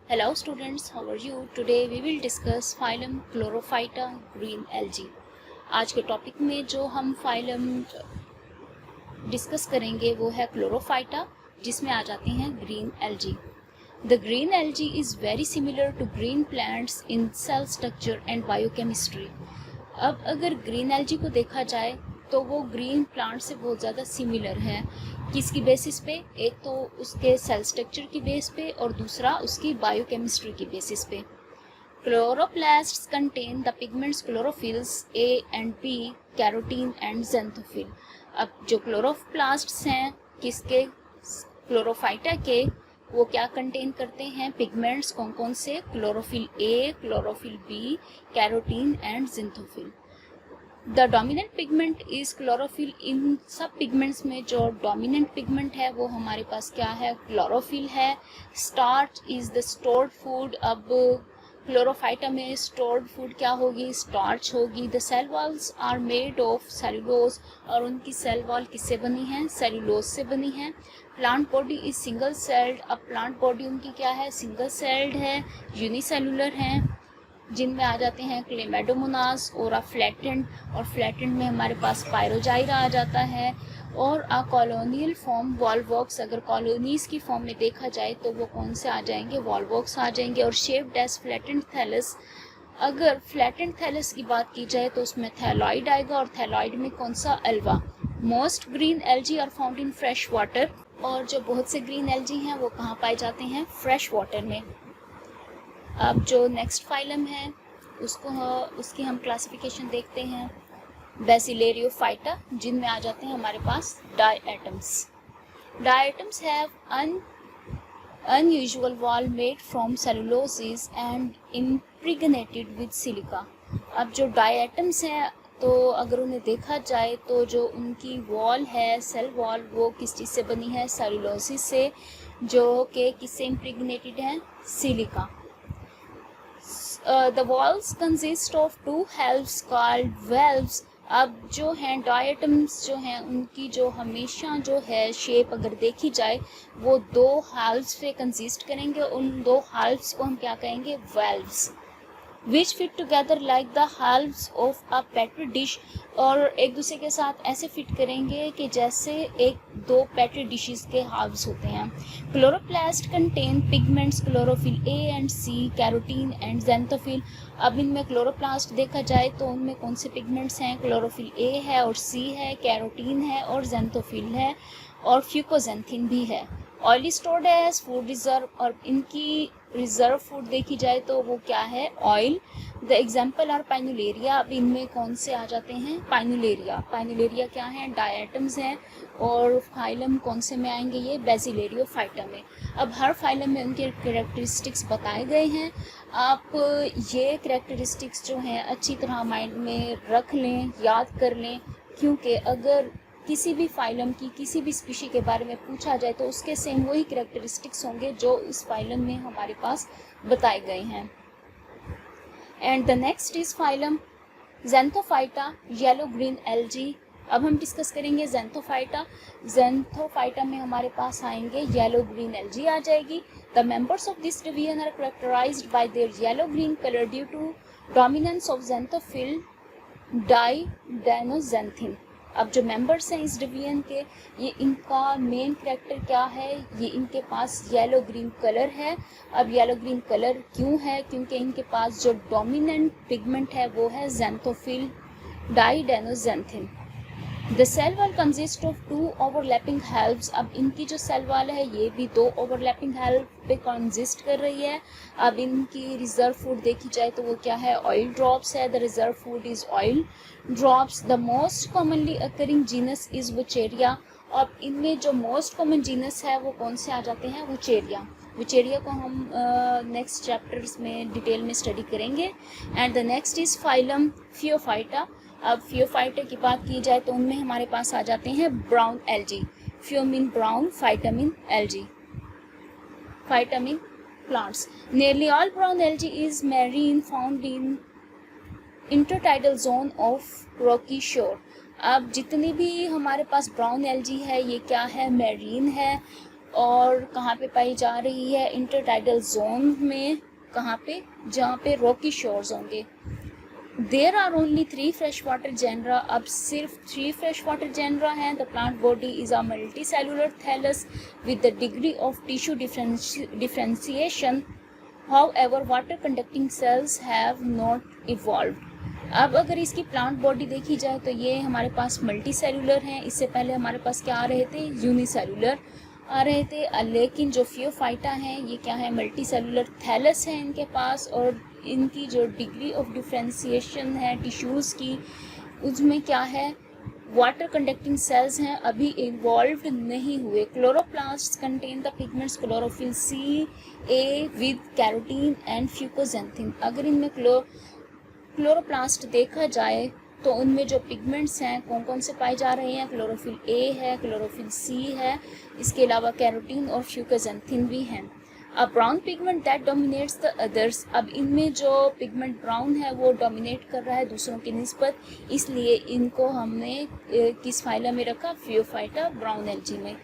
Hello students, how are you? Today we will discuss phylum Chlorophyta green algae. आज के topic में जो हम फाइलम डिस्कस करेंगे वो है क्लोरोफाइटा, जिसमें आ जाते हैं green algae. The green algae is very similar to green plants in cell structure and biochemistry. अब अगर ग्रीन एल्जी को देखा जाए तो वो ग्रीन प्लांट से बहुत ज़्यादा सिमिलर है. किसकी बेसिस पे? एक तो उसके सेल स्ट्रक्चर की बेस पे और दूसरा उसकी बायोकेमिस्ट्री की बेसिस पे. Chloroplasts contain the pigments chlorophylls A and B, carotene and xanthophyll. अब जो क्लोरोप्लास्ट्स हैं किसके? क्लोरोफाइटा के. वो क्या कंटेन करते हैं? पिगमेंट्स. कौन कौन से? Chlorophyll A, chlorophyll B, carotene and xanthophyll. The dominant pigment is chlorophyll. इन सब पिगमेंट्स में जो डोमिनेंट पिगमेंट है वो हमारे पास क्या है? क्लोरोफिल है. Starch is the stored food. अब क्लोरोफाइटा में स्टोर्ड फूड क्या होगी? स्टार्च होगी. The cell walls are made of cellulose. और उनकी सेल वॉल किससे बनी है? सेलुलोज से बनी है. Plant body is single celled. अब प्लांट बॉडी उनकी क्या है? सिंगल सेल्ड है, यूनिसेलुलर है, जिनमें आ जाते हैं क्लेमेडोमोनास और फ्लैटेंड. और फ्लैटेंड में हमारे पास पायरोजाइरा आ जाता है. और कॉलोनियल फॉर्म वॉल्वॉक्स. अगर कॉलोनीज की फॉर्म में देखा जाए तो वो कौन से आ जाएंगे? वॉल्वॉक्स आ जाएंगे. और शेप्ड एज फ्लैटेंड थैलस. अगर फ्लैटेंड थैलस की बात की जाए तो उसमें थैलॉइड आएगा. और थैलॉइड में कौन सा? Ulva. Most green algae are found in fresh water. और जो बहुत से ग्रीन एल्जी हैं वो कहाँ पाए जाते हैं? फ्रेश वाटर में. अब जो नेक्स्ट फाइलम है उसकी हम क्लासिफिकेशन देखते हैं. बेसिलेरियोफाइटा, जिनमें आ जाते हैं हमारे पास diatoms. Diatoms have unusual wall made from celluloses and impregnated with silica. अब जो डायएटम्स हैं तो अगर उन्हें देखा जाए तो जो उनकी वॉल है, सेल वॉल, वो किस चीज़ से बनी है? सेलुलोसिस से, जो कि किससे इम्प्रेगनेटेड है? Silica. The walls consist of two halves called valves. अब जो हैं डायटम्स जो हैं उनकी जो हमेशा जो है शेप अगर देखी जाए वो दो हाल्व्स से कंसिस्ट करेंगे. उन दो हाल्व्स को हम क्या कहेंगे? Valves. Which fit together like the halves of a petri dish. और एक दूसरे के साथ ऐसे फिट करेंगे कि जैसे एक दो पेट्री डिशेस के हाल्व्स होते हैं. Chloroplast contain pigments chlorophyll A and C, carotene and xanthophyll. अब इनमें क्लोरोप्लास्ट देखा जाए तो उनमें कौन से पिगमेंट्स हैं? क्लोरोफिल ए है और सी है, कैरोटीन है और ज़ैंथोफिल है, और फ्यूकोजेंथिन भी है. Oily stored as food reserve. और इनकी रिजर्व फूड देखी जाए तो वो क्या है? Oil. The example are pinnularia. अब इनमें कौन से आ जाते हैं? पाइनुलेरिया. पाइनुलेरिया क्या है? डायएटम्स हैं. और फाइलम कौन से में आएंगे? ये बेसिलेरियोफाइटा में. अब हर फाइलम में उनके कैरेक्टरिस्टिक्स बताए गए हैं. आप ये कैरेक्टरिस्टिक्स जो हैं अच्छी तरह माइंड में रख लें, याद कर लें, क्योंकि अगर किसी भी फाइलम की किसी भी स्पीशी के बारे में पूछा जाए तो उसके सेम वही कैरेक्टरिस्टिक्स होंगे जो इस फाइलम में हमारे पास बताए गए हैं. And the next is phylum xanthophyta, yellow green algae. अब हम डिस्कस करेंगे ज़ैंथोफाइटा. ज़ैंथोफाइटा में हमारे पास आएंगे येलो ग्रीन एल्जी आ जाएगी. The members of this division are characterised by their yellow green colour due to dominance of xanthophyll diadinoxanthin. अब जो मेंबर्स हैं इस डिवीजन के, ये इनका मेन कैरेक्टर क्या है? ये इनके पास येलो ग्रीन कलर है. अब येलो ग्रीन कलर क्यों है? क्योंकि इनके पास जो डोमिनेंट पिगमेंट है वो है xanthophyll diadinoxanthin. The cell wall consist of two overlapping halves. अब इनकी जो सेल वॉल है ये भी दो ओवरलैपिंग हेल्प पे कंसिस्ट कर रही है. अब इनकी रिजर्व फूड देखी जाए तो वो क्या है? ऑयल ड्रॉप्स है. The reserve food is oil drops. The most commonly occurring genus is Wuchereria. अब इनमें जो मोस्ट कॉमन जीनस है वो कौन से आ जाते हैं? वुचेरिया. वुचेरिया को हम नेक्स्ट चैप्टर्स में डिटेल में स्टडी करेंगे. And the next is phylum phaeophyta. अब फियोफाइटा की बात की जाए तो उनमें हमारे पास आ जाते हैं brown algae. FIEO mean brown, phyta mean algae, phyta mean plants. Nearly all brown algae is marine, found in intertidal zone of Rocky शोर. अब जितनी भी हमारे पास ब्राउन एल्जी है ये क्या है? मैरीन है. और कहाँ पे पाई जा रही है, इंटरटाइडल जोन में, कहाँ पे, जहाँ पे रॉकी शोर्स होंगे। There are only 3 fresh water genera, अब सिर्फ 3 फ्रेश वाटर जेनरा हैं। The plant body is a multi cellular thallus with the degree of tissue differentiation, however water conducting cells have not evolved. अब अगर इसकी plant body देखी जाए तो ये हमारे पास मल्टी सेलुलर हैं। इससे पहले हमारे पास क्या आ रहे थे, यूनिसेलुलर आ रहे थे, लेकिन जो फियोफाइटा हैं ये क्या है, मल्टी सेलुलर थैलस है इनके पास, और इनकी जो डिग्री ऑफ डिफ्रेंसिएशन है टिश्यूज़ की, उसमें क्या है, वाटर कंडक्टिंग सेल्स हैं, अभी इवॉल्व्ड नहीं हुए। Chloroplast contain the pigments chlorophyll C A with carotene and fucoxanthin. अगर इनमें क्लोरोप्लास्ट देखा जाए तो उनमें जो पिगमेंट्स हैं कौन कौन से पाए जा रहे हैं, क्लोरोफिल ए है, क्लोरोफिल सी है, इसके अलावा कैरोटीन और फ्यूकोजेंथिन भी हैं। A brown pigment that dominates the others, अब इनमें जो पिगमेंट ब्राउन है वो डोमिनेट कर रहा है दूसरों की निस्बत, इसलिए इनको हमने किस फाइलम में रखा, फियोफाइटा ब्राउन एल्जी में।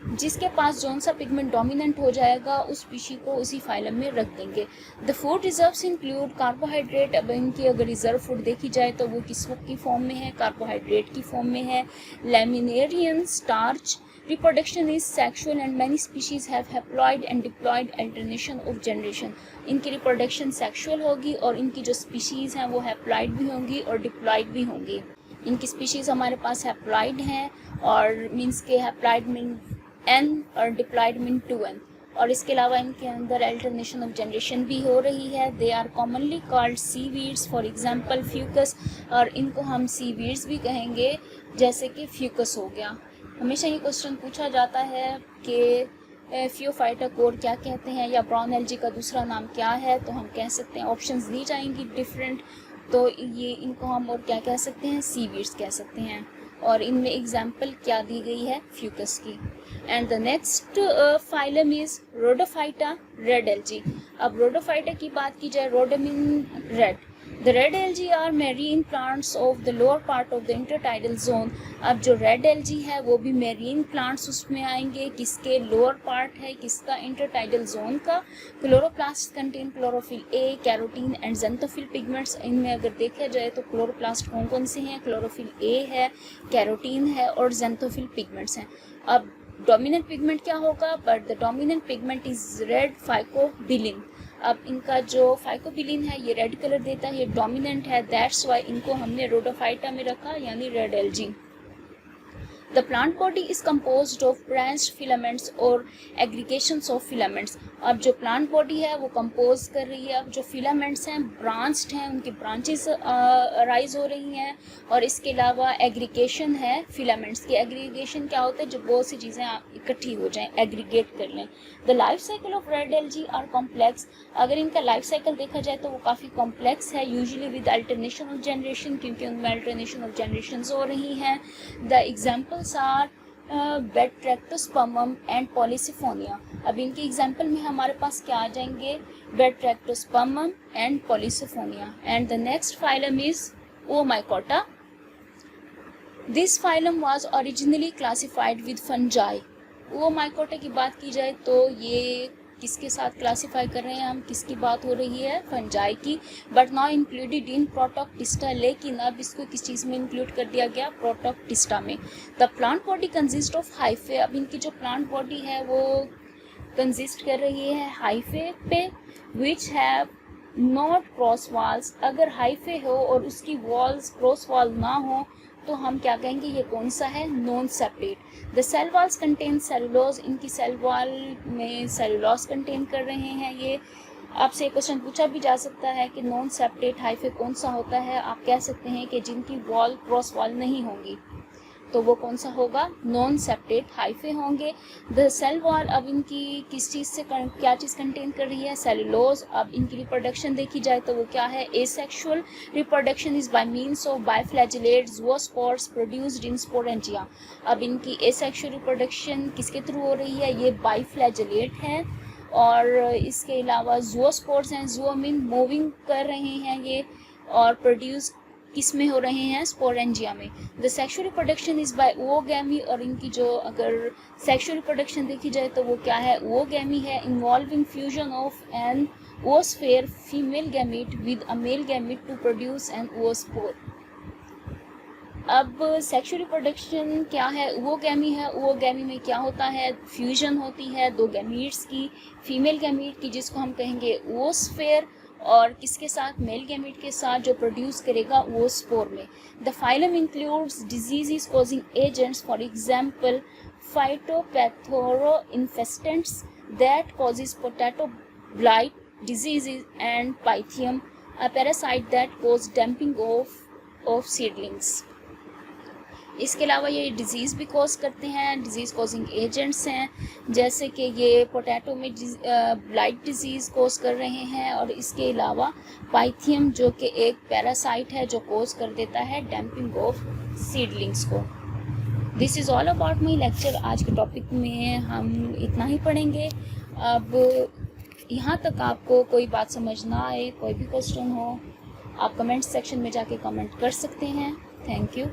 जिसके पास जौन सा पिगमेंट डोमिनेंट हो जाएगा उस स्पीशी को उसी फाइलम में रख देंगे। The food reserves include carbohydrate, अब इनकी अगर रिजर्व फूड देखी जाए तो वो किस की फॉर्म में है, कार्बोहाइड्रेट की फॉर्म में है। Laminarin starch, reproduction is sexual and many species have haploid and diploid alternation of generation. इनकी रिप्रोडक्शन सेक्सुअल होगी और इनकी जो स्पीशीज़ हैं वो हैप्लॉइड भी होंगी और डिप्लॉइड भी होंगी। इनकी स्पीशीज़ हमारे पास हैप्लॉइड हैं और मीन्स के हैप्लॉइड मीन n और डिप्लॉइड मीन 2n, और इसके अलावा इनके अंदर अल्टरनेशन ऑफ जनरेशन भी हो रही है। They are commonly called seaweeds, for example fucus, और इनको हम सीवीड्स भी कहेंगे जैसे कि फ्यूकस हो गया। हमेशा ये क्वेश्चन पूछा जाता है कि फियोफाइटा कोर क्या कहते हैं या ब्राउन एल्जी का दूसरा नाम क्या है, तो हम कह सकते हैं, ऑप्शंस दी जाएंगी डिफरेंट, तो ये इनको हम और क्या कह सकते हैं, सीवीड्स कह सकते हैं, और इनमें एग्जाम्पल क्या दी गई है, फ्यूकस की। And the next phylum is rhodophyta red algae. अब रोडोफाइटा की बात की जाए, rhod mean red, the red algae are marine plants of the lower part of the intertidal zone. अब जो रेड एल्जी है वो भी मेरीन प्लांट्स उसमें आएंगे, किसके, लोअर पार्ट है किसका, इंटरटाइडल जोन का। Chloroplast contain chlorophyll A, carotene and xanthophyll pigments. इनमें अगर देखा जाए तो क्लोरोप्लास्ट कौन कौन से हैं, क्लोरोफिल ए है, कैरोटीन है और ज़ेंथोफिल पिगमेंट्स हैं। अब डोमिनेंट पिगमेंट क्या होगा, but the dominant pigment is red phycobilin. अब इनका जो फाइकोबिलिन है ये रेड कलर देता है, ये डोमिनेंट है, दैट्स वाई इनको हमने रोडोफाइटा में रखा, यानी red algae. The plant body is composed of branched filaments और aggregations of filaments। अब जो plant body है वो कंपोज कर रही है, अब जो filaments हैं branched हैं, उनकी branches राइज हो रही हैं, और इसके अलावा एग्रीगेशन है filaments की। एग्रीगेशन क्या होता है, जो बहुत सी चीज़ें इकट्ठी हो जाएं, एग्रीगेट कर लें। The life cycle of red algae are complex, अगर इनका लाइफ साइकिल देखा जाए तो वो काफ़ी कॉम्प्लेक्स है, usually with alternation of generation, क्योंकि उनमें अल्टरनेशन ऑफ जनरेशन हो रही हैं। The examples are batrachospermum and polysiphonia. अब इनके एग्जाम्पल में हमारे पास क्या आ जाएंगे, batrachospermum and polysiphonia. And the next phylum is oomycota. This phylum was originally classified with fungi. Oomycota की बात की जाए तो ये किसके साथ क्लासिफाई कर रहे हैं हम, किसकी बात हो रही है, फंजाई की, but now included in Protoctista, लेकिन अब इसको किस चीज़ में इंक्लूड कर दिया गया, प्रोटोक्टिस्टा में। The plant body consist of hyphae, अब इनकी जो प्लांट बॉडी है वो कंसिस्ट कर रही है हाइफे पे, which have not cross walls. अगर हाइफे हो और उसकी वॉल्स क्रॉस वॉल ना हो तो हम क्या कहेंगे, ये कौन सा है, non separate. The cell walls contain cellulose, इनकी सेल वॉल में सेलुलोज कंटेन कर रहे हैं। ये आपसे क्वेश्चन पूछा भी जा सकता है कि नॉन सेपरेट हाइफे कौन सा होता है, आप कह सकते हैं कि जिनकी वॉल क्रॉस वॉल नहीं होंगी, तो वो कौन सा होगा, नॉन सेपरेट हाइफे होंगे। द सेल वॉल, अब इनकी किस चीज़ से क्या चीज़ कंटेन कर रही है, सेलुलोज। अब इनकी रिप्रोडक्शन देखी जाए तो वो क्या है, asexual reproduction is by means of biflagellate zoospores produced in sporangia. अब इनकी एसेक्सुअल रिप्रोडक्शन किसके थ्रू हो रही है, ये बायफ्लैजिलेट है, और इसके अलावा ज़ूओस्पोर्स हैं, ज़ूओ मीन मूविंग कर रहे हैं ये, और प्रोड्यूस किस में हो रहे हैं, स्पोरेंजिया में। The sexual reproduction is bye ओगैमी, और इनकी जो अगर सेक्सुअल रिप्रोडक्शन देखी जाए तो वो क्या है, ओगैमी है, involving fusion of an oosphere female gamete with a male gamete to produce an oospore। अब सेक्सुअल रिप्रोडक्शन क्या है, ओगैमी है, ओगैमी में क्या होता है, फ्यूजन होती है दो गैमीट्स की, फीमेल गैमीट की जिसको हम कहेंगे oosphere, और किसके साथ, मेल गैमीट के साथ, जो प्रोड्यूस करेगा oospore में। The phylum includes diseases causing agents, for example phytophthora infestans that causes potato blight diseases and pythium, a parasite that cause damping of seedlings। इसके अलावा ये डिजीज़ भी कॉज करते हैं, डिजीज़ कॉजिंग एजेंट्स हैं, जैसे कि ये पोटैटो में ब्लाइट डिजीज़ कॉज कर रहे हैं, और इसके अलावा पाइथियम जो कि एक पैरासाइट है जो कॉज कर देता है डैम्पिंग ऑफ सीडलिंग्स को। This is all about my lecture. आज के टॉपिक में हम इतना ही पढ़ेंगे। अब यहाँ तक आपको कोई बात समझ ना आए, कोई भी क्वेश्चन हो, आप कमेंट सेक्शन में जाके कमेंट कर सकते हैं। Thank you.